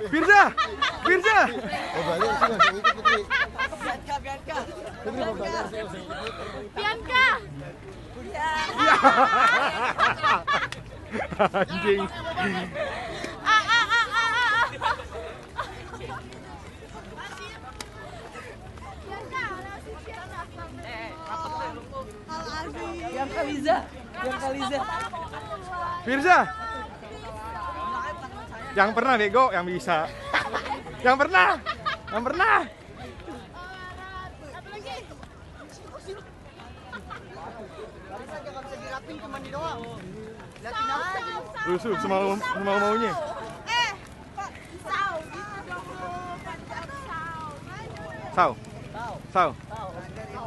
Firza. Firza. Oh, balik sih Mas, yang itu Putri. Bianca. Anjing. Bianca Liza. Firza. Yang pernah bego, yang bisa. Yang pernah. Rusuh semau maunya.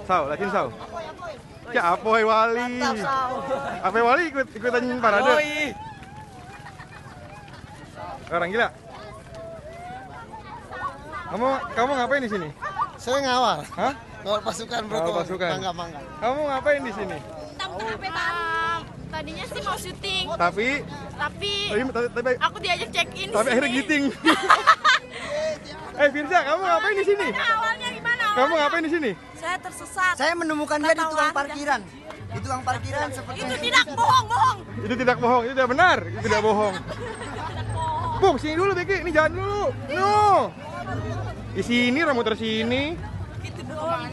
Sau, lakin sau. Ya apoy wali. Apoy wali ikutan parade. Orang gila. Kamu ngapain di sini? Saya ngawal. Hah? Ngawal pasukan bro. Ngawal pasukan. Mangga. Kamu ngapain di sini? Tadinya sih mau syuting, Tapi aku diajak check in. akhirnya giting. Firza, kamu ngapain di sini? Awalnya gimana? Kamu ngapain di sini? Saya tersesat. Saya menemukan dia di tukang parkiran. Di tukang parkiran seperti Itu tidak bohong. Itu tidak bohong, itu tidak benar, itu tidak bohong. Bung, sini dulu Beki, ini jalan dulu. No. Di sini, rambut tersini. Gitu doang.